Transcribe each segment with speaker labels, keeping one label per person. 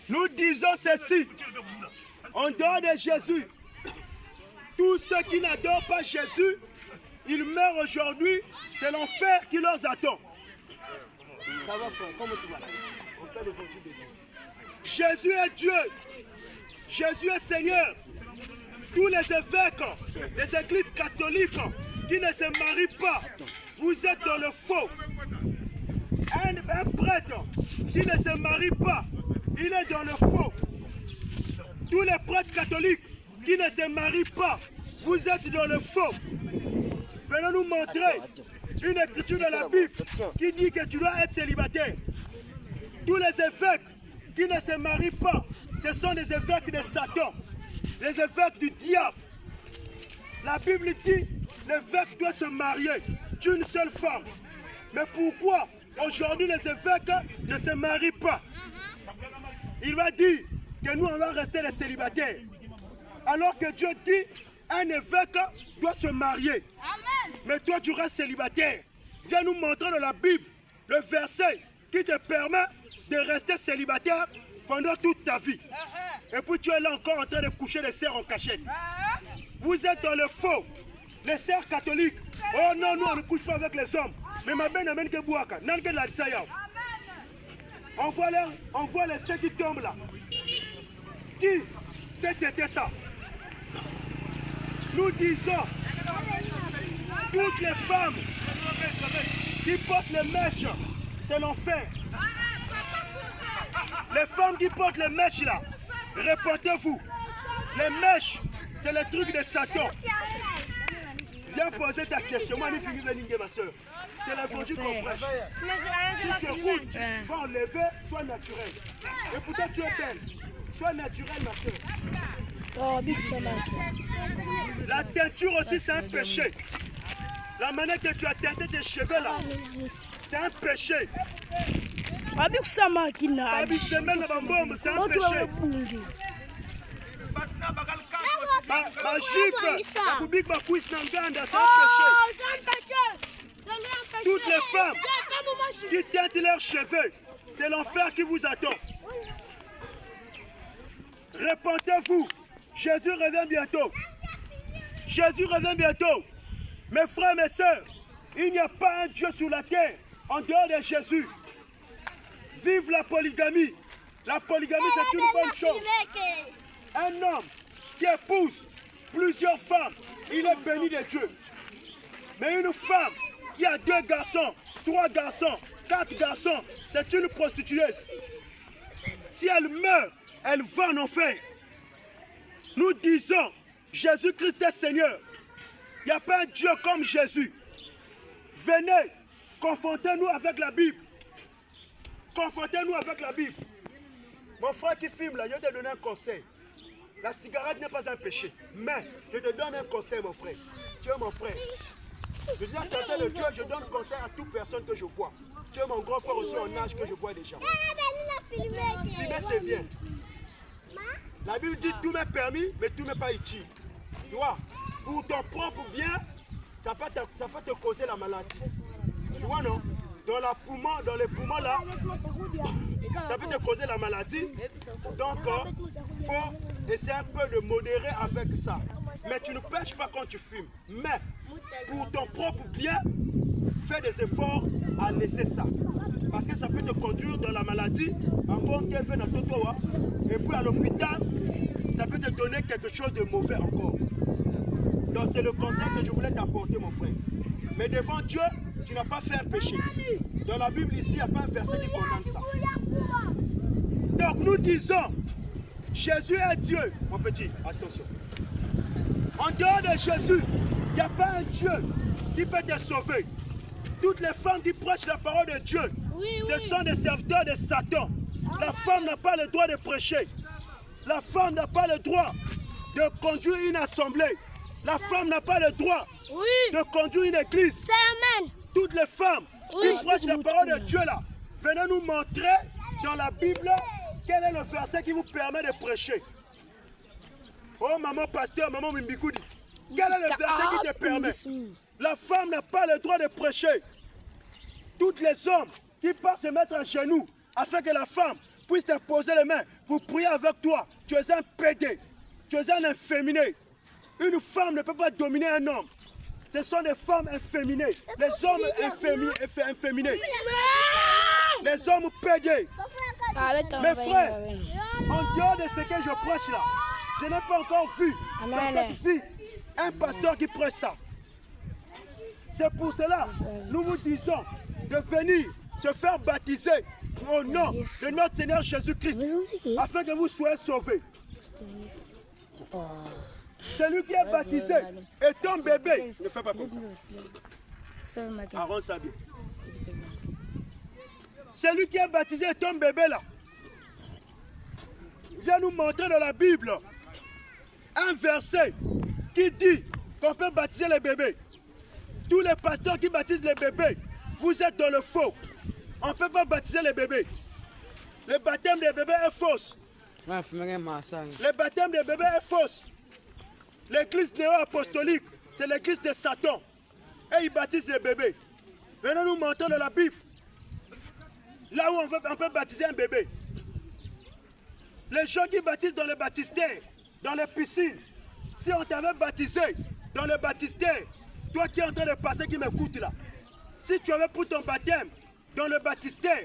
Speaker 1: Nous disons ceci. En dehors de Jésus, tous ceux qui n'adorent pas Jésus, ils meurent aujourd'hui. C'est l'enfer qui leur attend. Ça va, frère. Comment tu vas? Jésus est Dieu. Jésus est Seigneur. Tous les évêques, les églises catholiques qui ne se marient pas, vous êtes dans le faux. Un prêtre qui ne se marie pas, il est dans le faux. Tous les prêtres catholiques qui ne se marient pas, vous êtes dans le faux. Venez nous montrer une écriture de la Bible qui dit que tu dois être célibataire. Tous les évêques qui ne se marient pas, ce sont des évêques de Satan, les évêques du diable. La Bible dit l'évêque doit se marier d'une seule femme. Mais pourquoi aujourd'hui les évêques ne se marient pas? Il va dire que nous allons rester les célibataires. Alors que Dieu dit un évêque doit se marier. Amen. Mais toi tu restes célibataire. Viens nous montrer dans la Bible le verset qui te permet de rester célibataire pendant toute ta vie. Et puis tu es là encore en train de coucher les sœurs en cachette. Vous êtes dans le faux. Les sœurs catholiques. Oh non, nous on ne couche pas avec les hommes. Mais ma belle n'amène que Bouaka. Nan que la Saya. On voit les ceux qui tombent là. Qui? C'était ça. Nous disons, toutes les femmes qui portent les mèches, c'est l'enfer. Les femmes qui portent les mèches là, répétez-vous. Les mèches, c'est le truc de Satan. Viens poser ta question. Moi, je finis ma soeur. C'est l'évangile qu'on prêche. Si tu écoutes, va enlever, sois naturel. Et pourtant, tu es belle. Sois naturel, ma soeur.
Speaker 2: Oh, big salas.
Speaker 1: La teinture aussi, c'est un péché. La manière que tu as teinté tes cheveux là, c'est un péché.
Speaker 2: Abik sama kina.
Speaker 1: Abik semel na bambom, c'est un péché. Ma jupe, la kubik ma kuis nanganda, c'est un péché. Toutes les femmes qui teintent leurs cheveux, c'est l'enfer qui vous attend. Répentez-vous. Jésus revient bientôt. Jésus revient bientôt. Mes frères, mes sœurs, il n'y a pas un Dieu sur la terre en dehors de Jésus. Vive la polygamie. La polygamie, c'est une bonne chose. Un homme qui épouse plusieurs femmes, il est béni de Dieu. Mais une femme qui a 2 garçons, 3 garçons, 4 garçons, c'est une prostitueuse. Si elle meurt, elle va en enfer. Nous disons, Jésus-Christ est Seigneur. Il n'y a pas un Dieu comme Jésus. Venez, confrontez-nous avec la Bible. Confrontez-nous avec la Bible. Mon frère qui filme là, je vais te donner un conseil. La cigarette n'est pas un péché. Mais je te donne un conseil, mon frère. Tu es mon frère. Je dis à certains de Dieu, je donne conseil à toute personne que je vois. Tu es mon grand frère aussi en âge que je vois déjà. Filmer, c'est bien. La Bible dit tout m'est permis, mais tout n'est pas utile. Tu vois, pour ton propre bien, ça peut te causer la maladie. Tu vois, non? Dans les poumons là, ça peut te causer la maladie. Donc, il faut essayer un peu de modérer avec ça. Mais tu ne pêches pas quand tu fumes. Mais pour ton propre bien, fais des efforts à laisser ça. Parce que ça peut te conduire dans la maladie. Encore et puis à l'hôpital, ça peut te donner quelque chose de mauvais encore. Donc c'est le conseil que je voulais t'apporter, mon frère. Mais devant Dieu, tu n'as pas fait un péché. Dans la Bible ici, il n'y a pas un verset qui condamne ça. Donc nous disons, Jésus est Dieu. Mon petit, attention. En dehors de Jésus, il n'y a pas un Dieu qui peut te sauver. Toutes les femmes qui prêchent la parole de Dieu, ce sont des serviteurs de Satan. La femme n'a pas le droit de prêcher. La femme n'a pas le droit de conduire une assemblée. La femme n'a pas le droit de conduire une église.
Speaker 2: Amen.
Speaker 1: Toutes les femmes qui prêchent la parole de Dieu là, venez nous montrer dans la Bible quel est le verset qui vous permet de prêcher. Oh maman pasteur, maman Mimbikoudi, quel est le verset qui te permet? La femme n'a pas le droit de prêcher. Tous les hommes qui partent se mettre à genoux afin que la femme puisse te poser les mains pour prier avec toi. Tu es un pédé, tu es un inféminé. Une femme ne peut pas dominer un homme. Ce sont des femmes inféminées, les hommes inféminés, les hommes pédés. Mes frères, en dehors de ce que je prêche là, je n'ai pas encore vu dans cette vie un pasteur qui prêche ça. C'est pour cela nous vous disons de venir se faire baptiser au nom de notre Seigneur Jésus-Christ afin que vous soyez sauvés. Celui qui est baptisé est ton bébé. Ne fais pas comme ça. Arrête ça bien. Celui qui est baptisé est ton bébé là. Viens nous montrer dans la Bible un verset qui dit qu'on peut baptiser les bébés. Tous les pasteurs qui baptisent les bébés, vous êtes dans le faux. On ne peut pas baptiser les bébés. Le baptême des bébés est fausse. Le baptême des bébés est fausse. L'église néo-apostolique, c'est l'église de Satan. Et ils baptisent les bébés. Venez nous montrer dans la Bible. Là où on peut baptiser un bébé. Les gens qui baptisent dans les baptistères, dans les piscines. Si on t'avait baptisé dans les baptistères, toi qui es en train de passer, qui m'écoute là. Si tu avais pris ton baptême dans le baptistère,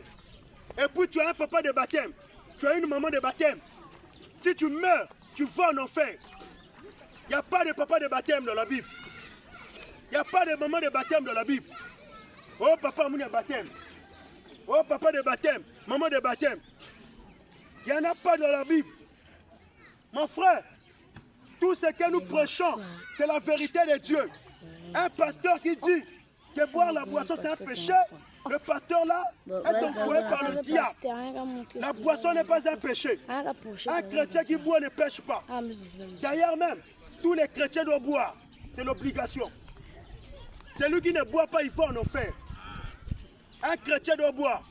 Speaker 1: et puis tu as un papa de baptême, tu as une maman de baptême. Si tu meurs, tu vas en enfer. Il n'y a pas de papa de baptême dans la Bible. Il n'y a pas de maman de baptême dans la Bible. Oh papa, mon baptême. Oh papa de baptême, maman de baptême. Il n'y en a pas dans la Bible. Mon frère, tout ce que nous prêchons, c'est la vérité de Dieu. Un pasteur qui dit que boire la boisson c'est un péché, le pasteur là est envoyé par le diable. La boisson n'est pas un péché. Un chrétien qui boit ne pêche pas. D'ailleurs même, tous les chrétiens doivent boire. C'est l'obligation. Celui qui ne boit pas, il va en enfer. Un chrétien doit boire.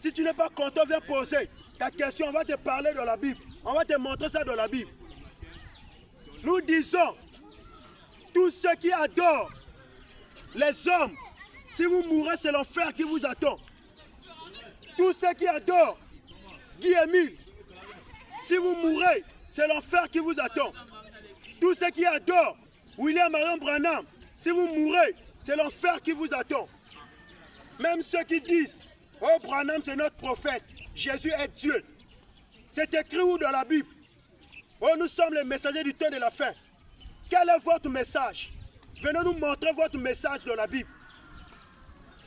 Speaker 1: Si tu n'es pas content, viens poser ta question. On va te parler dans la Bible. On va te montrer ça dans la Bible. Nous disons, tous ceux qui adorent les hommes, si vous mourrez, c'est l'enfer qui vous attend. Tous ceux qui adorent Guy-Émile, si vous mourrez, c'est l'enfer qui vous attend. Tous ceux qui adorent William Marion Branham, si vous mourrez, c'est l'enfer qui vous attend. Même ceux qui disent, oh Branham c'est notre prophète, Jésus est Dieu. C'est écrit où dans la Bible? Oh, nous sommes les messagers du temps de la fin. Quel est votre message? Venez nous montrer votre message dans la Bible.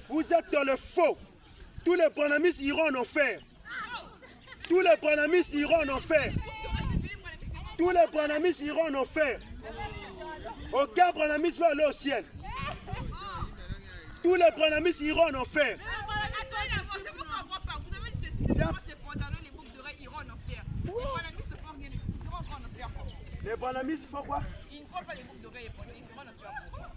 Speaker 1: Vous êtes dans le faux. Tous les branhamistes iront en enfer. Tous les branhamistes iront en enfer. Tous les branhamistes iront en enfer. Aucun branhamiste va aller au ciel. Tous les branhamistes iront en enfer. Les branhamistes font quoi? Ils ne font pas les boucles d'oreilles,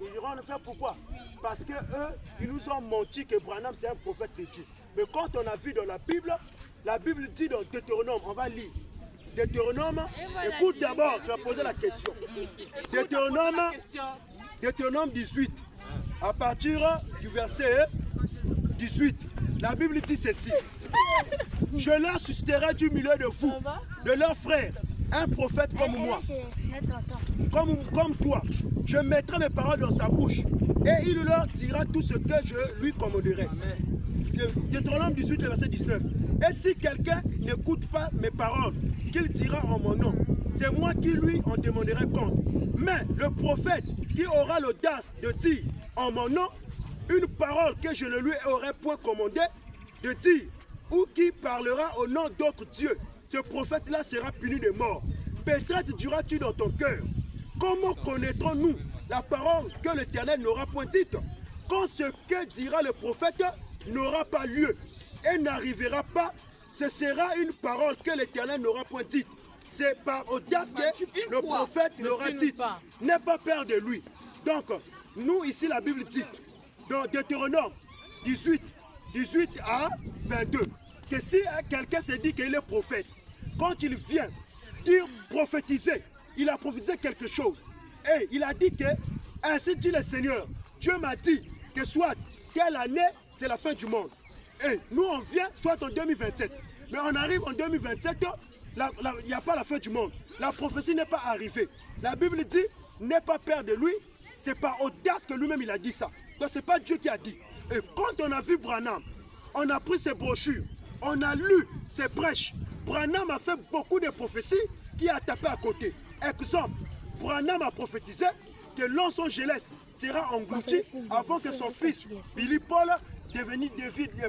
Speaker 1: ils iront en enfer. Pourquoi? Parce que eux, ils nous ont menti que Branham c'est un prophète de Dieu. Mais quand on a vu dans la Bible dit dans Deutéronome, on va lire. Deutéronome, écoute d'abord, tu vas poser la question. Deutéronome 18, à partir du verset 18, la Bible dit ceci. Je leur susciterai du milieu de vous, de leurs frères, un prophète comme moi, comme toi. Je mettrai mes paroles dans sa bouche et il leur dira tout ce que je lui commanderai. Deutéronome 18, verset 19. Et si quelqu'un n'écoute pas mes paroles, qu'il dira en mon nom, c'est moi qui lui en demanderai compte. Mais le prophète qui aura l'audace de dire en mon nom une parole que je ne lui aurais point commandé de dire, ou qui parlera au nom d'autres dieux, ce prophète-là sera puni de mort. Peut-être diras-tu dans ton cœur, comment connaîtrons-nous la parole que l'Éternel n'aura point dite, quand ce que dira le prophète n'aura pas lieu et n'arrivera pas, ce sera une parole que l'Éternel n'aura point dite. C'est par audace que le prophète l'aura dit. N'aie pas peur de lui. Donc, nous ici la Bible dit, dans Deutéronome 18 à 22, que si quelqu'un se dit qu'il est prophète, quand il vient dire prophétiser, il a prophétisé quelque chose. Et il a dit que, ainsi dit le Seigneur, Dieu m'a dit que soit telle année, c'est la fin du monde. Et nous on vient, soit en 2027. Mais on arrive en 2027, il n'y a pas la fin du monde. La prophétie n'est pas arrivée. La Bible dit, n'aie pas peur de lui. C'est par audace que lui-même il a dit ça. Donc ce n'est pas Dieu qui a dit. Et quand on a vu Branham, on a pris ses brochures, on a lu ses prêches. Branham a fait beaucoup de prophéties qui a tapé à côté. Exemple, Branham a prophétisé que Los Angeles sera englouti avant que son fils, Billy Paul,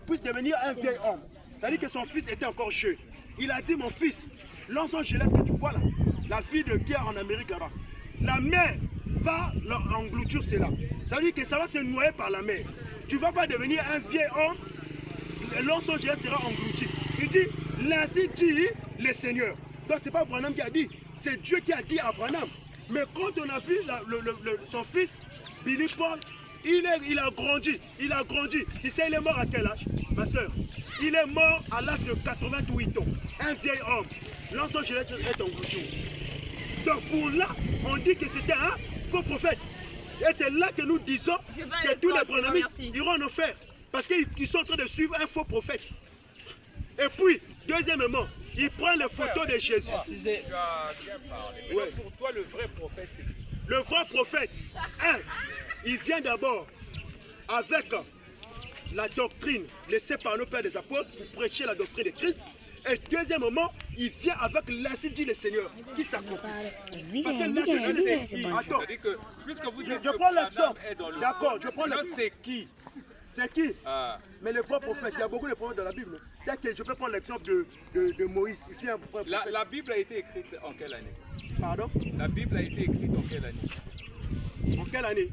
Speaker 1: puisse devenir un vieil homme. C'est-à-dire que son fils était encore jeune. Il a dit, mon fils, Los Angeles que tu vois là, la ville de guerre en Amérique là-bas, la mer va engloutir cela. C'est-à-dire que ça va se noyer par la mer. Tu ne vas pas devenir un vieil homme, Los Angeles sera englouti. Il dit, l'ainsi dit le Seigneur. Donc ce n'est pas Branham qui a dit, c'est Dieu qui a dit à Branham. Mais quand on a vu son fils, Billy Paul, il a grandi, Tu sais, il est mort à quel âge, ma soeur? Il est mort à l'âge de 88 ans. Un vieil homme. Los Angeles est englouti. Donc pour là, on dit que c'était un faux prophète. Et c'est là que nous disons que tous les branhamistes iront en enfer. Parce qu'ils sont en train de suivre un faux prophète. Et puis, deuxièmement, ils prennent les photos de Jésus.
Speaker 3: Tu as bien parlé. Ouais. Pour toi, le vrai prophète, c'est qui?
Speaker 1: Le vrai prophète, il vient d'abord avec la doctrine laissée par nos pères des apôtres pour prêcher la doctrine de Christ. Et deuxièmement, il vient avec l'ainsi dit le Seigneur qui s'accomplit. Parce que l'ainsi dit le Seigneur. Attends, je prends l'exemple. D'accord, je prends l'exemple.
Speaker 3: C'est qui?
Speaker 1: C'est qui? Mais le vrai prophète, il y a beaucoup de prophètes dans la Bible. Je peux prendre l'exemple de Moïse. Il fait un vrai prophète.
Speaker 3: La Bible a été écrite en quelle année?
Speaker 1: Pardon?
Speaker 3: La Bible a été écrite en quelle année?
Speaker 1: En quelle année?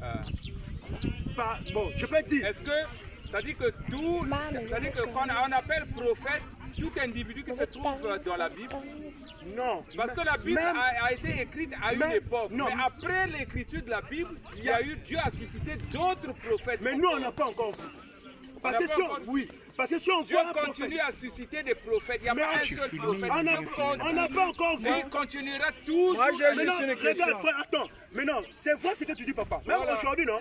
Speaker 1: Bon, je peux dire.
Speaker 3: Est-ce que ça dit que tout, ça dit que quand on appelle prophète, tout individu qui se trouve dans la Bible?
Speaker 1: Non.
Speaker 3: Parce que la Bible a été écrite à une époque.
Speaker 1: Non.
Speaker 3: Mais après l'écriture de la Bible, Dieu a suscité d'autres prophètes.
Speaker 1: Mais nous, on n'a pas encore vu. Parce que si on
Speaker 3: Dieu
Speaker 1: voit un
Speaker 3: continue
Speaker 1: prophète,
Speaker 3: à susciter des prophètes. Il n'y a pas un seul prophète.
Speaker 1: on n'a pas encore vu.
Speaker 3: Mais il continuera toujours.
Speaker 4: Moi, j'ai
Speaker 1: Mais non,
Speaker 4: juste une question.
Speaker 1: regarde, frère, attends. Mais non, c'est vrai ce que tu dis, papa. Même aujourd'hui, non.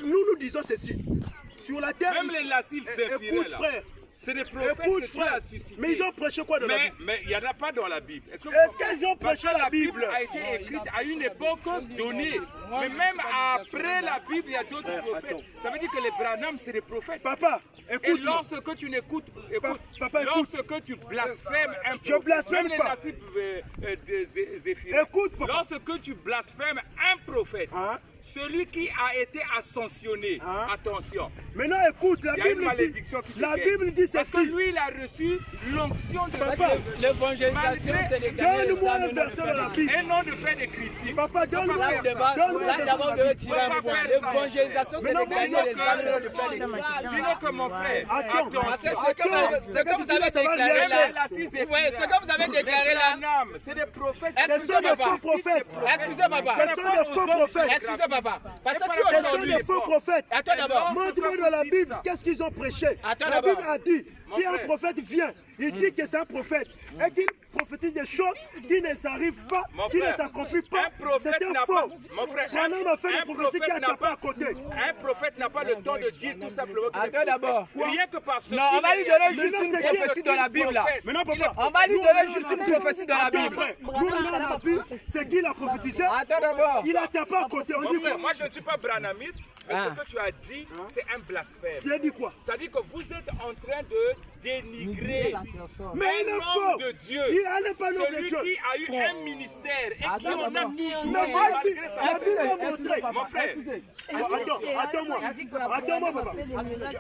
Speaker 1: Nous disons ceci. Sur la terre,
Speaker 3: Même les lascifs
Speaker 1: écoute, frère.
Speaker 3: c'est des prophètes
Speaker 1: Écoute,
Speaker 3: que Dieu a
Speaker 1: frère.
Speaker 3: suscités.
Speaker 1: Mais ils ont prêché quoi dans la Bible?
Speaker 3: Mais il n'y en a pas dans la Bible. Est-ce
Speaker 1: qu'ils ont
Speaker 3: Parce
Speaker 1: prêché
Speaker 3: que
Speaker 1: la Bible?
Speaker 3: a été écrite à une époque donnée. Mais même après la Bible, il y a d'autres prophètes. Ça veut dire que les Branham, c'est des prophètes.
Speaker 1: Papa,
Speaker 3: Et
Speaker 1: écoute.
Speaker 3: lorsque tu n'écoutes,
Speaker 1: Papa, écoute.
Speaker 3: lorsque tu blasphèmes un prophète,
Speaker 1: Je blasphème
Speaker 3: même
Speaker 1: pas.
Speaker 3: les lascifs Zéphirin,
Speaker 1: Écoute, papa.
Speaker 3: lorsque tu blasphèmes un prophète,
Speaker 1: Hein?
Speaker 3: celui qui a été ascensionné,
Speaker 1: Hein?
Speaker 3: attention,
Speaker 1: Maintenant, écoute,
Speaker 3: il y a une malédiction qui te
Speaker 1: La
Speaker 3: guette.
Speaker 1: Bible dit
Speaker 3: Parce que
Speaker 1: ceci.
Speaker 3: lui, il a reçu l'onction de
Speaker 1: Papa,
Speaker 3: Dieu.
Speaker 4: L'évangélisation, c'est de gagner les
Speaker 1: Donne-moi
Speaker 4: âmes,
Speaker 1: un
Speaker 4: non de
Speaker 1: verset
Speaker 4: faire
Speaker 1: dans la
Speaker 4: des-
Speaker 1: Bible.
Speaker 3: Et non de faire des critiques.
Speaker 1: Papa, donne-moi
Speaker 4: Là,
Speaker 1: un
Speaker 4: on débat.
Speaker 1: donne-moi un
Speaker 4: Là, d'abord, on
Speaker 1: verset.
Speaker 4: devait tirer un point. L'évangélisation, c'est de gagner les âmes, non de faire des critiques.
Speaker 3: Sinon que mon frère,
Speaker 1: Attends.
Speaker 4: Parce que ce que vous avez déclaré là, ouais, ce que vous avez déclaré là,
Speaker 3: c'est des prophètes.
Speaker 1: Ce
Speaker 4: excusez
Speaker 1: sont des faux
Speaker 4: papa,
Speaker 1: prophètes.
Speaker 4: excusez papa,
Speaker 1: Ce sont des faux prophètes.
Speaker 4: excusez papa, parce que si
Speaker 1: Ce sont
Speaker 4: aujourd'hui,
Speaker 1: des faux prophètes.
Speaker 4: attends d'abord,
Speaker 1: Montre-moi dans la Bible qu'est-ce qu'ils ont prêché.
Speaker 4: Attends
Speaker 1: La
Speaker 4: d'abord.
Speaker 1: Bible a dit, si un
Speaker 3: frère.
Speaker 1: prophète vient, il dit que c'est un prophète et qu'il prophétise des choses qui ne s'arrivent pas,
Speaker 3: Mon
Speaker 1: qui ne
Speaker 3: frère,
Speaker 1: s'accomplissent pas.
Speaker 3: un prophète
Speaker 1: C'est un
Speaker 3: n'a
Speaker 1: faux.
Speaker 3: pas- mon frère,
Speaker 1: Branham a fait
Speaker 3: un
Speaker 1: des prophéties qui
Speaker 3: prophète
Speaker 1: a
Speaker 3: n'a
Speaker 1: tapé
Speaker 3: pas-
Speaker 1: à côté.
Speaker 3: Un prophète n'a pas le temps de dire tout simplement qu'il est
Speaker 4: Attends d'abord.
Speaker 3: prophète. Rien que par ce
Speaker 4: non, on va lui donner juste une
Speaker 1: c'est qui-
Speaker 4: prophétie dans la Bible là.
Speaker 1: Maintenant, papa,
Speaker 4: On va lui donner juste une prophétie dans la
Speaker 1: attends,
Speaker 4: Bible.
Speaker 1: frère, nous, on a vu, c'est qui l'a prophétisé.
Speaker 4: Attends d'abord.
Speaker 1: Il a tapé à côté. On
Speaker 3: Mon
Speaker 1: dit
Speaker 3: frère,
Speaker 1: quoi?
Speaker 3: moi je ne suis pas branamiste, mais ce que tu as dit, c'est un blasphème.
Speaker 1: Tu as dit quoi?
Speaker 3: C'est-à-dire que vous êtes en train de dénigrer
Speaker 1: Mais il est
Speaker 3: un
Speaker 1: faux.
Speaker 3: homme de Dieu.
Speaker 1: Il n'est pas l'homme de
Speaker 3: Celui
Speaker 1: Dieu.
Speaker 3: qui a eu un ministère et qui en a toujours
Speaker 1: Mais
Speaker 3: malgré sa
Speaker 1: la Bible a montré.
Speaker 3: Mon frère,
Speaker 1: Attends-moi, papa.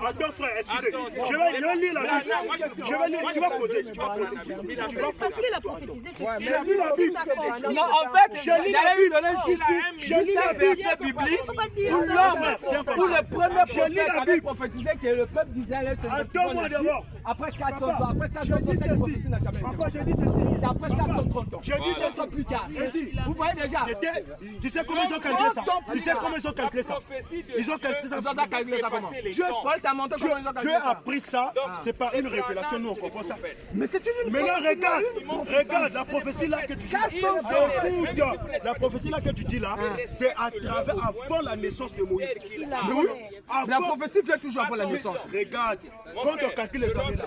Speaker 1: Attends, frère, excusez.
Speaker 3: Attention.
Speaker 1: Je vais lire la Bible.
Speaker 3: Moi,
Speaker 1: Je vais lire, tu vas poser.
Speaker 5: Parce qu'il a prophétisé que
Speaker 1: J'ai lu la Bible.
Speaker 4: Non, en fait,
Speaker 1: J'ai lu la
Speaker 4: j'allais lui
Speaker 1: Bible.
Speaker 4: donner juste
Speaker 1: J'ai lu la
Speaker 4: un
Speaker 1: Bible.
Speaker 4: verset biblique
Speaker 5: faut pas dire
Speaker 4: où
Speaker 5: ça.
Speaker 4: l'homme, où le premier
Speaker 1: J'ai lu
Speaker 4: prophète
Speaker 1: la
Speaker 4: avait
Speaker 1: Bible.
Speaker 4: prophétisé que le peuple d'Israël se
Speaker 1: Attends-moi d'abord.
Speaker 4: après 400 ans.
Speaker 1: Papa,
Speaker 4: Après 400
Speaker 1: je
Speaker 4: ans,
Speaker 1: dis
Speaker 4: cette
Speaker 1: ceci.
Speaker 4: prophétie n'a jamais été
Speaker 1: Papa, je dis
Speaker 4: C'est
Speaker 1: ceci.
Speaker 4: après 430 ans.
Speaker 1: Je dis
Speaker 4: 400 ans
Speaker 1: ceci.
Speaker 4: plus tard.
Speaker 1: Je dis,
Speaker 4: Vous voyez déjà
Speaker 1: c'était, tu sais comment ils ont calculé ça? Tu sais comment ils ont calculé ça? Ils ont calculé ça.
Speaker 4: Ils ont calculé ça comment
Speaker 1: Dieu,
Speaker 4: Paul t'a montré comment ils ont
Speaker 1: Dieu
Speaker 4: calculé
Speaker 1: a
Speaker 4: ça.
Speaker 1: pris ça, c'est pas une révélation, nous on comprend ça.
Speaker 4: Mais c'est une
Speaker 1: Maintenant regarde la prophétie là que tu dis là. Écoute, la prophétie là que tu dis là, c'est à travers, avant la naissance de Moïse. Nous,
Speaker 4: La
Speaker 1: avant,
Speaker 4: prophétie vient toujours avant la naissance.
Speaker 1: regarde, quand on calcule les années là,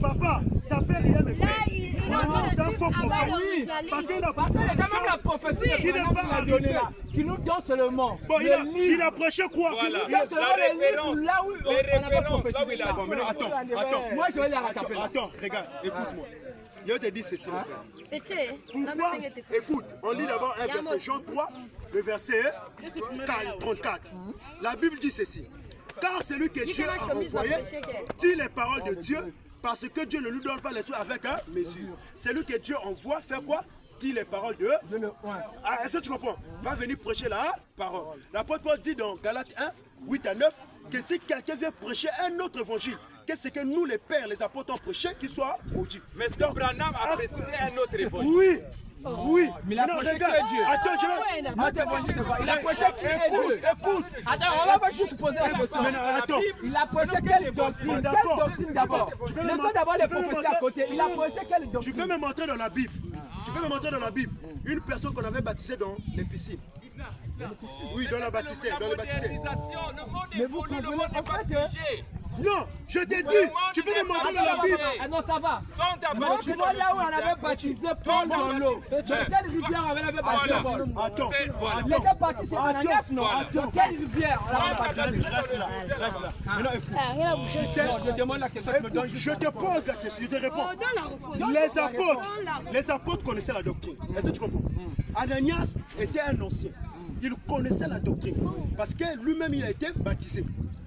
Speaker 1: Papa, ça peut rien me
Speaker 5: Là,
Speaker 1: faire.
Speaker 5: il est en train de
Speaker 1: C'est un faux
Speaker 5: suivre
Speaker 1: prophète.
Speaker 5: Abraham.
Speaker 1: Parce qu'il a
Speaker 4: Parce que c'est même la prophétie
Speaker 1: Qui n'est pas arrivé.
Speaker 4: qui nous donne seulement
Speaker 1: Bon,
Speaker 4: le livre.
Speaker 1: il a prêché quoi?
Speaker 3: Voilà,
Speaker 4: Il y a
Speaker 3: la
Speaker 4: seulement les
Speaker 3: référence,
Speaker 4: livres là où
Speaker 3: les
Speaker 4: on n'a pas
Speaker 3: références, là où
Speaker 4: prophétisé
Speaker 3: il a
Speaker 4: ça.
Speaker 1: Bon, maintenant, attends.
Speaker 4: Moi, je vais les rattraper.
Speaker 1: Attends, regarde, écoute-moi. Je vais te dire ceci.
Speaker 5: Tete,
Speaker 1: Pourquoi? Écoute, on lit d'abord un verset, Jean 3, le verset 34. La Bible dit ceci. Car celui que Dieu a envoyé dit les paroles de Dieu, parce que Dieu ne nous donne pas les choses avec mesure. Celui que Dieu envoie fait quoi? Dit les paroles de Dieu. Ah, est-ce que tu comprends? Va venir prêcher la parole. L'apôtre Paul dit dans Galates 1, 8 à 9, que si quelqu'un vient prêcher un autre évangile, qu'est-ce que nous les pères, les apôtres ont prêché, qu'il soit maudit.
Speaker 3: Mais est-ce que Branham a précisé un autre évangile?
Speaker 1: Oui. Oui.
Speaker 4: Mais il a
Speaker 1: Non,
Speaker 4: prêché
Speaker 1: regarde.
Speaker 4: que Dieu.
Speaker 1: Attends, je vais.
Speaker 4: Notre évangile, c'est quoi? Il a prêché qui est Dieu.
Speaker 1: Écoute.
Speaker 4: Attends, on va juste poser la question.
Speaker 1: Maintenant, attends.
Speaker 4: Il a prêché quelle doctrine? Quelle doctrine d'abord? Laissons d'abord les prophéties à côté. Il a prêché quelle
Speaker 1: Tu
Speaker 4: doctrine?
Speaker 1: peux me montrer dans la Bible. Tu peux me montrer dans la Bible une personne qu'on avait baptisée dans les piscines. Oui, dans la baptistère, dans le baptistère.
Speaker 3: Le monde
Speaker 4: Mais
Speaker 3: est
Speaker 4: vous
Speaker 3: volu, le
Speaker 4: comprenez
Speaker 3: monde n'est
Speaker 4: en
Speaker 3: pas
Speaker 4: fait,
Speaker 3: figé.
Speaker 1: Non, je t'ai dit, tu peux me montrer dans la Bible.
Speaker 4: Ah non, ça va.
Speaker 3: Quand t'as
Speaker 4: Moi,
Speaker 3: baptisé
Speaker 4: c'est moi là où on
Speaker 3: dans le
Speaker 4: avait baptisé Paul dans l'eau. Dans quelle rivière on avait baptisé Paul?
Speaker 1: Attends,
Speaker 4: Il était parti chez Ananias, non?
Speaker 1: attends.
Speaker 4: Dans quelle rivière on avait baptisé?
Speaker 1: Reste là. Maintenant, écoute.
Speaker 2: Ah, rien à bouger.
Speaker 4: Non, je demande la question, tu me donnes
Speaker 1: Écoute,
Speaker 4: juste.
Speaker 1: je te pose la question, je te réponds.
Speaker 5: Oh, donne la réponse.
Speaker 1: Les apôtres connaissaient la doctrine. Est-ce que tu comprends? Ananias était un ancien. Il connaissait la doctrine. Parce que lui-même, il a été baptisé.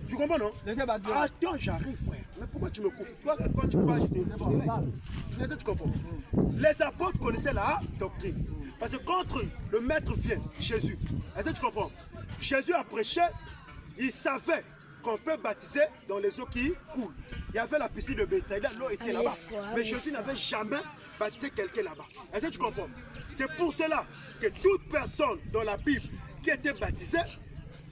Speaker 1: Tu comprends, non?
Speaker 4: Il était baptisé.
Speaker 1: Attends, j'arrive, frère. Mais pourquoi tu me coupes? Toi, quand tu parles, je te laisse. Est-ce que tu comprends? Les apôtres connaissaient la doctrine. Parce que quand le maître vient, Jésus, est-ce que tu comprends? Jésus a prêché, il savait qu'on peut baptiser dans les eaux qui coulent. Il y avait la piscine de Bethsaïda, l'eau était là-bas. Mais Jésus n'avait jamais baptisé quelqu'un là-bas. Est-ce que tu comprends? C'est pour cela que toute personne dans la Bible qui était baptisée,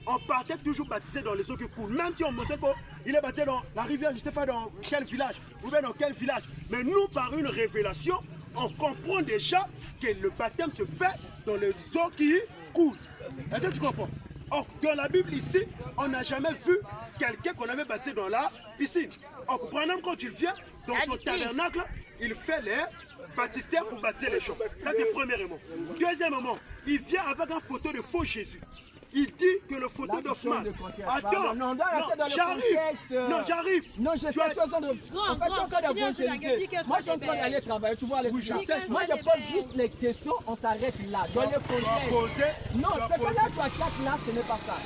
Speaker 1: on partait toujours baptisé dans les eaux qui coulent. Même si on mentionne pas, il est baptisé dans la rivière, je ne sais pas dans quel village, ou bien dans quel village. Mais nous, par une révélation, on comprend déjà que le baptême se fait dans les eaux qui coulent. Est-ce que tu comprends? Or, dans la Bible ici, on n'a jamais vu quelqu'un qu'on avait baptisé dans la piscine. Or, Branham, quand il vient dans son tabernacle, il fait les baptistères pour baptiser les gens. Ça, c'est premièrement. Deuxièmement, il vient avec une photo de faux Jésus. Il dit que le photo d'Hoffman. Attends,
Speaker 4: non,
Speaker 1: j'arrive. Non, j'arrive.
Speaker 4: Non, je sais, tu as besoin de. En fait, tu es en train d'évangéliser. Moi, je suis en train d'aller travailler, tu vois, les
Speaker 1: Oui, je sais.
Speaker 4: Moi, je pose juste les questions, on s'arrête là. Dans les
Speaker 1: Poser.
Speaker 4: Non, c'est que là, tu as 4 là, ce n'est pas ça.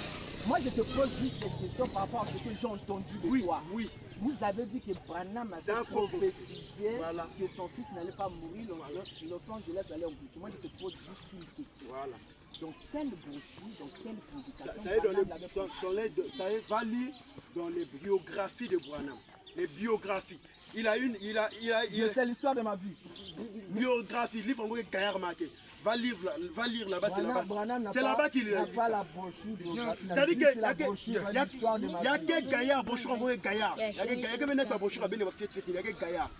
Speaker 4: Moi, je te pose juste des questions par rapport à ce que j'ai entendu de toi.
Speaker 1: Oui.
Speaker 4: Vous avez dit que Branham avait prophétisé que son fils n'allait pas mourir, Los Angeles allait en bouche. Moi, je te pose juste une question.
Speaker 1: Voilà.
Speaker 4: Dans quelle brochure, dans quelle publication
Speaker 1: Ça va lire dans les biographies de Branham. Les biographies. Il a
Speaker 4: c'est l'histoire de ma vie.
Speaker 1: Biographie, livre en gros Gaillard marqué. Va lire là-bas, c'est là-bas.
Speaker 4: C'est
Speaker 1: là-bas qu'il
Speaker 4: a
Speaker 1: lit
Speaker 4: pas
Speaker 1: ça.
Speaker 4: la brochure biographie.
Speaker 1: C'est-à-dire qu'il y a que Gaillard, brochure en gros Gaillard. Il y a que maintenant la brochure à bien les fêtes, il y a que Gaillard.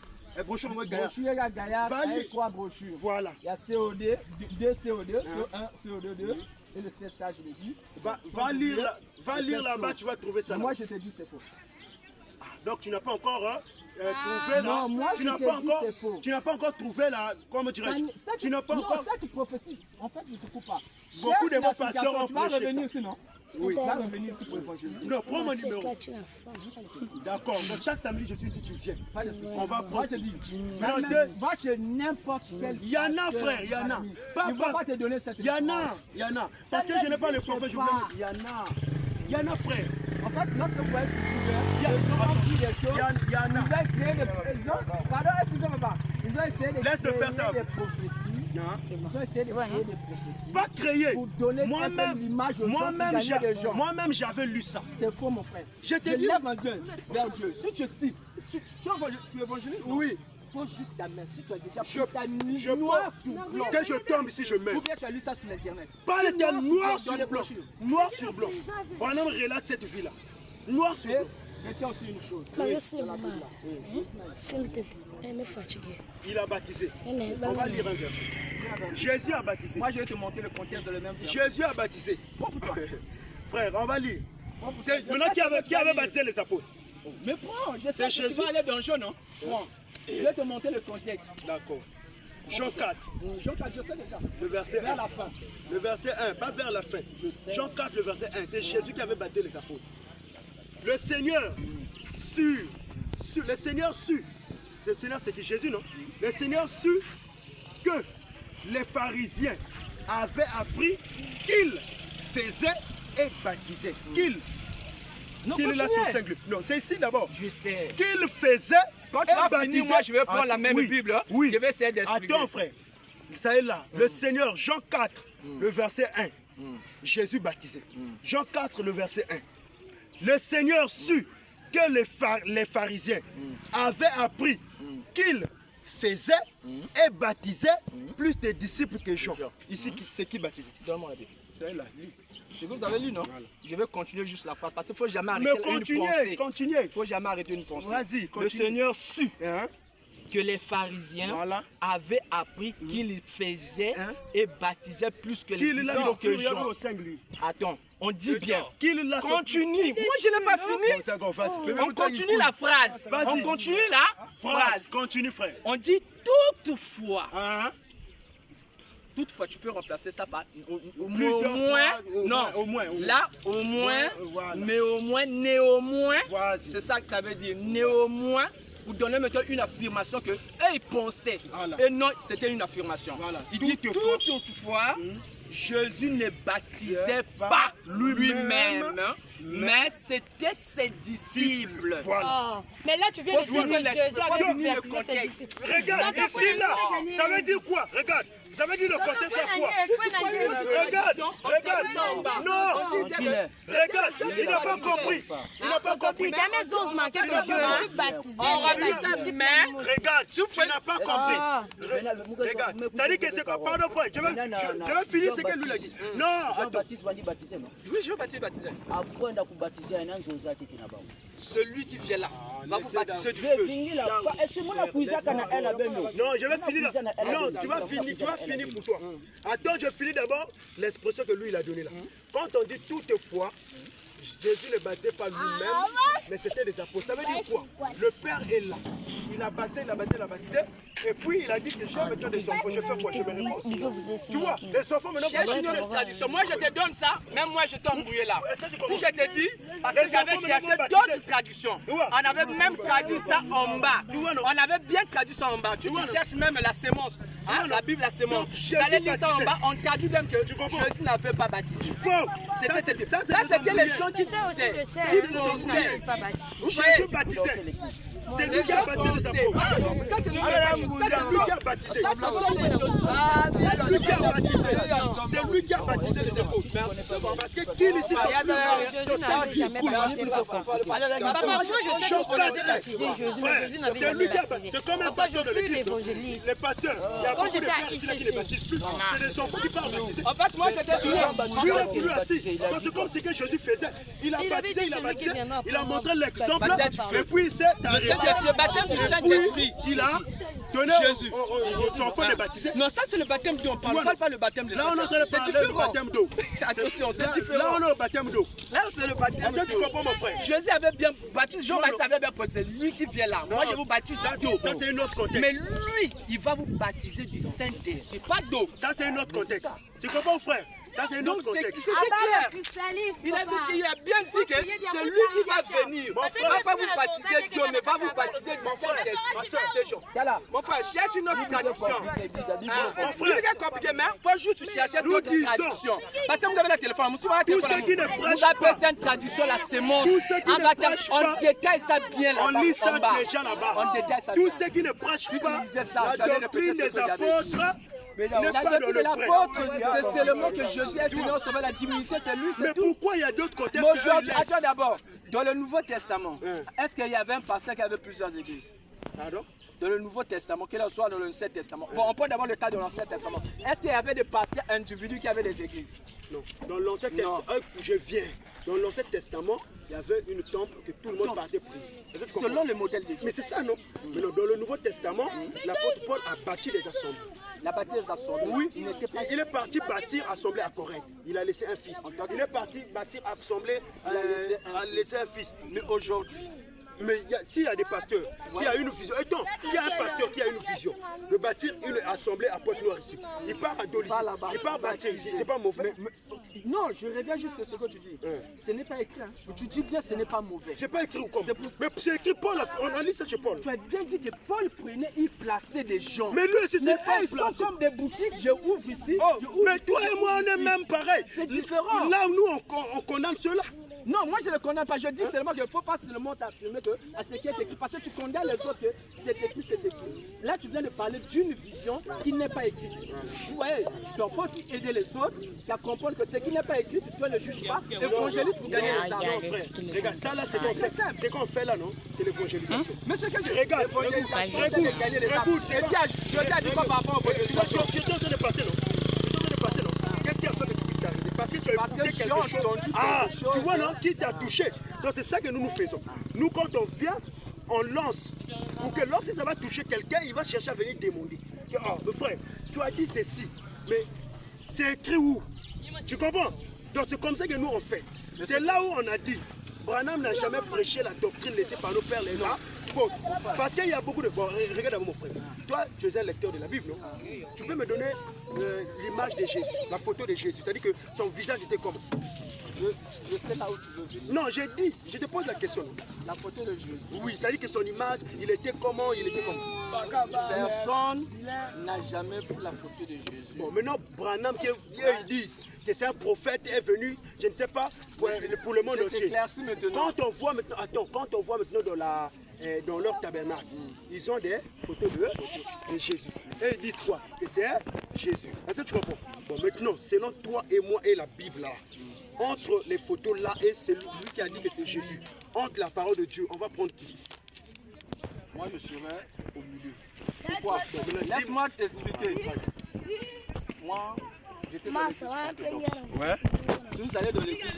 Speaker 1: Brochure en gros Gaillard.
Speaker 4: Brochure Gaillard, il y a 3 brochures.
Speaker 1: Voilà.
Speaker 4: Il y a COD, 2 CO2, CO1, CO2, et le 7 âge de vie.
Speaker 1: Va lire là-bas, tu vas trouver ça.
Speaker 4: Moi, je te dis c'est faux.
Speaker 1: Donc tu n'as pas encore trouvé là.
Speaker 4: Non, moi,
Speaker 1: tu n'as pas encore trouvé là. Comment dirais-je? Tu n'as pas encore.
Speaker 4: Non, cette prophétie, en fait, je ne te coupe pas.
Speaker 1: Beaucoup de bons pasteurs ont
Speaker 4: tu vas
Speaker 1: prêché
Speaker 4: revenir
Speaker 1: ça.
Speaker 4: ici, non?
Speaker 1: Oui.
Speaker 4: Tu vas revenir ici pour évangéliser.
Speaker 1: Non, prends mon numéro. D'accord. Donc chaque samedi, je suis ici, tu viens. On va
Speaker 4: Moi,
Speaker 1: prendre.
Speaker 4: je dis,
Speaker 1: Maintenant,
Speaker 4: va chez n'importe quel.
Speaker 1: il y en a, frère, il y en a.
Speaker 4: Il ne va pas te donner cette
Speaker 1: Il y en a. Parce que je n'ai pas le prophète, je vous dis, il y en a, frère.
Speaker 4: En fait, lorsque vous voyez les gens ont pris des choses,
Speaker 1: Il y en a.
Speaker 4: ils ont essayé de... Pardon, excusez-moi pas. Ils ont essayé de
Speaker 1: Laisse-le faire ça.
Speaker 4: créer des prophéties. Ils ont essayé de créer des prophéties.
Speaker 1: Pas créer.
Speaker 4: Pour donner l'image aux gens, pour gagner les gens.
Speaker 1: Moi-même, j'avais lu ça.
Speaker 4: C'est faux, mon frère.
Speaker 1: Je te
Speaker 4: Je
Speaker 1: dis.
Speaker 4: lève un gueule vers Dieu. Si tu cites, tu évangélises, non?
Speaker 1: Oui.
Speaker 4: Pose juste ta main. Si tu as déjà pris
Speaker 1: Je
Speaker 4: ça noir sur blanc.
Speaker 1: Quand je tombe ici, je mets.
Speaker 4: Ou bien tu as lu ça sur l'internet.
Speaker 1: Pas le terme noir
Speaker 4: dans
Speaker 1: sur
Speaker 4: les
Speaker 1: blanc.
Speaker 4: brochures.
Speaker 1: Noir sur blanc. Branham relate cette vie-là. Noir sur
Speaker 4: Et
Speaker 1: blanc.
Speaker 4: retiens aussi une chose.
Speaker 1: Il a baptisé.
Speaker 2: Il
Speaker 1: On va lire un verset. Jésus a baptisé.
Speaker 4: Moi, je vais te montrer le contexte de le même verset.
Speaker 1: Jésus a baptisé.
Speaker 4: Bon pour toi.
Speaker 1: Frère, on va lire. C'est maintenant qui avait baptisé les apôtres.
Speaker 4: Mais prends, je sais
Speaker 1: C'est
Speaker 4: que tu
Speaker 1: Jésus.
Speaker 4: vas aller dans le jaune, non? Prends. Je vais te montrer le contexte.
Speaker 1: D'accord. Jean 4,
Speaker 4: Jean 4, je sais déjà.
Speaker 1: le verset
Speaker 4: Vers
Speaker 1: 1.
Speaker 4: la fin.
Speaker 1: Le verset 1, pas vers la fin.
Speaker 4: Je sais.
Speaker 1: Jean 4, le verset 1, c'est Jésus qui avait baptisé les apôtres. Le Seigneur le Seigneur sut, le Seigneur c'est qui Jésus, non? Le Seigneur sut que les pharisiens avaient appris qu'il faisait et baptisait.
Speaker 4: Non,
Speaker 1: Qu'il est là sur
Speaker 4: continuez.
Speaker 1: 5 livres. Non, c'est ici d'abord.
Speaker 4: Je sais.
Speaker 1: Qu'il faisait
Speaker 3: Quand
Speaker 1: et
Speaker 3: tu vas
Speaker 1: baptisait.
Speaker 3: finir, moi je vais prendre la même
Speaker 1: oui,
Speaker 3: Bible.
Speaker 1: Oui.
Speaker 3: Je vais essayer d'expliquer.
Speaker 1: Attends frère, ça est là. Le Seigneur, Jean 4, le verset 1. Jésus baptisé. Jean 4, le verset 1. Le Seigneur sut que les pharisiens avaient appris qu'il faisait et baptisait plus de disciples que Jean. Ici, c'est qui baptisait?
Speaker 4: Donne-moi la Bible.
Speaker 1: Ça est là. lis.
Speaker 4: C'est que vous avez lu, non? Je vais continuer juste la phrase parce qu'il ne faut jamais arrêter
Speaker 1: Mais
Speaker 4: une
Speaker 1: continuez,
Speaker 4: pensée.
Speaker 1: continuez.
Speaker 4: Il ne faut jamais arrêter une pensée.
Speaker 1: Vas-y,
Speaker 4: Le
Speaker 1: continue.
Speaker 4: Seigneur sut
Speaker 1: Hein?
Speaker 4: que les pharisiens
Speaker 1: Voilà.
Speaker 4: avaient appris qu'il faisait
Speaker 1: Hein?
Speaker 4: et baptisait plus que les
Speaker 1: Qu'il l'a
Speaker 4: disciples que
Speaker 1: que
Speaker 4: Jean.
Speaker 1: au 5 lui.
Speaker 4: Attends, on dit bien.
Speaker 1: Qu'il l'a
Speaker 4: Continue. Moi, je n'ai pas fini. On continue la phrase.
Speaker 1: Vas-y.
Speaker 4: On continue la phrase.
Speaker 1: Continue frère.
Speaker 4: On dit toutefois.
Speaker 1: Hein?
Speaker 4: Toutefois, tu peux remplacer ça par au
Speaker 1: Plusieurs
Speaker 4: moins.
Speaker 1: fois, au
Speaker 4: Non.
Speaker 1: moins, au moins.
Speaker 4: Là, au moins.
Speaker 1: Voilà.
Speaker 4: Mais au moins, néanmoins.
Speaker 1: Vas-y.
Speaker 4: C'est ça que ça veut dire. Néanmoins. Vous donnez maintenant une affirmation que eux ils pensaient.
Speaker 1: Voilà.
Speaker 4: Et non, c'était une affirmation.
Speaker 1: Voilà.
Speaker 4: Il dit
Speaker 1: Toutefois.
Speaker 4: toutefois, Jésus ne baptisait
Speaker 1: pas
Speaker 4: pas
Speaker 1: lui-même,
Speaker 4: lui-même, mais c'était ses disciples.
Speaker 1: Voilà.
Speaker 5: Oh. Mais là, tu viens de
Speaker 4: Faut
Speaker 5: dire
Speaker 4: finir
Speaker 5: que
Speaker 4: le-
Speaker 5: Jésus
Speaker 4: faut
Speaker 5: avait
Speaker 4: finir le
Speaker 5: baptisé ses
Speaker 4: contexte.
Speaker 5: disciples.
Speaker 1: Regarde, ici là, ça veut dire quoi? Regarde, ça veut dire le contexte c'est quoi? Regarde, regarde, non, regarde, il n'a pas compris. Il n'a pas compris.
Speaker 5: Jamais j'ose manquer que Jésus baptisé.
Speaker 1: Regarde, tu n'as pas compris. Regarde, ça dit que c'est quoi? Pardon, point. Je vais finir ce que lui a dit. Non, attends.
Speaker 4: Oui, je veux baptiser. Celui qui vient là va vous baptiser du feu.
Speaker 1: Non, je vais finir là. Non, tu vas finir pour toi. Attends, je finis d'abord l'expression que lui il a donnée là. Quand on dit toutefois, Jésus ne baptisait pas lui-même, mais c'était des apôtres. Ça veut dire quoi? Le Père est là. Il a baptisé, et puis il a dit que j'ai maintenant des enfants. Je fais quoi? Je me réponds. Tu vois, les enfants maintenant.
Speaker 4: Cherche une autre tradition. Moi, je te donne ça, même moi, je t'ai embrouillé là. Si je te dis, parce que j'avais cherché d'autres traditions. On avait même traduit ça en bas. On avait bien traduit ça en bas. Tu cherches même la sémence. Hein, la Bible, la sémence. Tu allais lire ça en bas, on traduit même que Jésus n'avait pas baptisé. Ça, c'était les gens qui disaient, qui pensaient.
Speaker 1: Jésus baptisait. C'est lui qui a baptisé les apôtres.
Speaker 4: Ça, c'est lui
Speaker 1: qui a baptisé. C'est lui qui a baptisé. C'est lui qui a baptisé les apôtres. Parce que qui ici
Speaker 5: Jésus n'avait jamais baptisé papa. Papa, moi je sais qu'on avait baptisé Jésus, mais Jésus n'avait
Speaker 1: c'est lui
Speaker 5: jamais
Speaker 1: qui a
Speaker 5: baptisé.
Speaker 1: C'est comme un
Speaker 5: Papa,
Speaker 1: pasteur de
Speaker 5: je suis
Speaker 1: l'église.
Speaker 5: l'évangéliste.
Speaker 1: Les pasteurs. Il y a beaucoup de
Speaker 5: j'étais
Speaker 1: pères
Speaker 5: à
Speaker 1: ici là qui ne baptisent plus. C'est des enfants qui parlent baptiser.
Speaker 4: En fait, moi, j'étais
Speaker 1: Lui est plus assis. Parce que comme c'est que Jésus faisait, il a baptisé, il a montré l'exemple. Et puis il s'est arrêté.
Speaker 4: le baptême du Saint-Esprit.
Speaker 1: Il a donné
Speaker 4: Jésus.
Speaker 1: aux enfants de baptiser.
Speaker 4: Non, ça c'est le baptême d'eau. On ne parle pas le baptême de
Speaker 1: Là, on
Speaker 4: Saint-Esprit.
Speaker 1: c'est le baptême d'eau.
Speaker 4: Attention, c'est
Speaker 1: Là,
Speaker 4: différent.
Speaker 1: on a le baptême d'eau.
Speaker 4: Là, c'est le baptême
Speaker 1: Est-ce que tu
Speaker 4: d'eau.
Speaker 1: comprends, mon frère?
Speaker 4: Jésus avait bien baptisé, Jean-Baptiste avait bien baptisé. Lui qui vient là. Moi, je vous baptise d'eau.
Speaker 1: Ça, c'est un autre contexte.
Speaker 4: Mais lui, il va vous baptiser du Saint-Esprit, pas d'eau.
Speaker 1: Ça, c'est un autre contexte. Tu comprends, frère? Ça, c'est un
Speaker 4: Donc,
Speaker 1: autre contexte.
Speaker 4: c'était clair. Il a bien dit que c'est lui qui va venir. Il ne va pas vous baptiser d'eau, mais va vous baptiser du Saint-Esprit. C'est chaud. Mon frère, cherche une autre traduction. Mon frère, c'est compliqué, mais il faut juste chercher d'autres traductions. Parce que vous avez le téléphone. Vous appelez cette traduction la sémence. On détaille ça bien là-bas.
Speaker 1: On lit ça déjà là-bas.
Speaker 4: On détaille ça
Speaker 1: Tous
Speaker 4: bien.
Speaker 1: ceux qui ne prêchent pas
Speaker 4: ça,
Speaker 1: la doctrine des apôtres n'est
Speaker 4: La
Speaker 1: pas dans
Speaker 4: doctrine de
Speaker 1: le
Speaker 4: l'apôtre,
Speaker 1: frère.
Speaker 4: c'est seulement que Jésus est Seigneur, sauver la divinité, c'est lui,
Speaker 1: Mais
Speaker 4: c'est tout.
Speaker 1: pourquoi il y a d'autres contextes
Speaker 4: Mais
Speaker 1: que
Speaker 4: aujourd'hui,
Speaker 1: eux, ils laissent?
Speaker 4: attends d'abord, dans le Nouveau Testament, est-ce qu'il y avait un pasteur qui avait plusieurs églises?
Speaker 1: Pardon?
Speaker 4: Dans le Nouveau Testament, qu'il soit dans l'Ancien Testament. Bon, on prend d'abord le cas de l'Ancien Testament. Est-ce qu'il y avait des pasteurs individus qui avaient des églises?
Speaker 1: Non. Dans l'Ancien Testament, je viens. Dans l'Ancien Testament, il y avait une temple que tout le monde partait prier. Est-ce que tu comprends?
Speaker 4: Selon le modèle de Dieu.
Speaker 1: Mais c'est ça, non? Mais non, dans le Nouveau Testament, l'apôtre Paul a bâti des assemblées.
Speaker 4: La bataille des assemblées,
Speaker 1: Oui,
Speaker 4: il n'était pas...
Speaker 1: il est parti bâtir assemblée à Corinthe. Il a laissé un fils. Il est parti bâtir assemblée, a laissé un fils.
Speaker 4: Mais aujourd'hui,
Speaker 1: Mais s'il y a des pasteurs qui a une vision, attends, s'il y a un pasteur qui a une vision de bâtir une assemblée à Pointe-Noire ici, il part à Doli, il part bâtir ici, c'est pas mauvais.
Speaker 4: Non, je reviens juste sur ce que tu dis. Ce n'est pas écrit. Hein. Tu dis bien ce n'est pas mauvais.
Speaker 1: C'est pas écrit ou comme. Mais c'est écrit Paul, on a lu ça chez Paul.
Speaker 4: Tu as bien dit que Paul prenait, il plaçait des gens.
Speaker 1: Mais lui aussi, c'est pas
Speaker 4: ils sont comme des boutiques, je ouvre ici.
Speaker 1: Oh,
Speaker 4: je ouvre
Speaker 1: mais
Speaker 4: ici,
Speaker 1: toi et moi, on est même pareil.
Speaker 4: C'est différent.
Speaker 1: Là, nous, on condamne cela.
Speaker 4: Non, moi je ne le condamne pas. Je dis seulement qu'il ne faut pas seulement t'affirmer à ce qui est écrit. Parce que tu condamnes les autres que c'est écrit, c'est écrit. Là, tu viens de parler d'une vision qui n'est pas écrite. Vous voyez, donc il faut aussi aider les autres à comprendre que ce qui n'est pas écrit, tu ne le juges pas. Évangéliste pour gagner les argent, frère.
Speaker 1: Regarde, ça là, c'est qu'on fait. C'est qu'on fait là, non? C'est l'évangélisation.
Speaker 4: Mais ce que je
Speaker 1: Regarde,
Speaker 4: l'évangélisation, c'est de gagner les argent. Et puis, je t'ai dit quoi par rapport au évangélisation?
Speaker 1: Tu es en train de passer, non? Tu es en train de passer, non? Qu'est-ce qui a fait que tu puisses t'arrêter? Parce que tu as écouté quelque chose. Ah, tu vois, non? Qui t'a touché? Donc c'est ça que nous faisons. Nous, quand on vient, on lance. Pour que lorsque ça va toucher quelqu'un, il va chercher à venir demander. Oh, mais frère, tu as dit ceci, mais c'est écrit où? Tu comprends? Donc c'est comme ça que nous on fait. C'est là où on a dit, Branham n'a jamais prêché la doctrine laissée par nos pères les uns. Bon, parce qu'il y a beaucoup de... Bon, regarde mon frère. Toi, tu es un lecteur de la Bible, non? Tu peux me donner l'image de Jésus, la photo de Jésus. C'est-à-dire que son visage était comment?
Speaker 4: Je sais là où tu veux venir.
Speaker 1: Non, j'ai dit, je te pose la question.
Speaker 4: La photo de Jésus.
Speaker 1: Oui, ça dit que son image, il était comment?
Speaker 4: Personne n'a jamais pris la photo de Jésus.
Speaker 1: Bon, maintenant, Branham, ils disent que c'est un prophète, est venu, je ne sais pas, pour le monde entier. Quand on voit maintenant, attends, quand on voit maintenant dans leur tabernacle, ils ont des photos de Jésus. Et ils disent quoi? Que c'est Jésus. Est-ce que tu comprends? Bon, maintenant, selon toi et moi et la Bible là, entre les photos là et celui qui a dit que c'est Jésus, entre la parole de Dieu, on va prendre qui?
Speaker 4: Moi, je serai au milieu. Pourquoi? Laisse-moi t'expliquer. Moi, j'étais dans l'église.
Speaker 1: Ouais.
Speaker 4: Si vous allez dans l'église,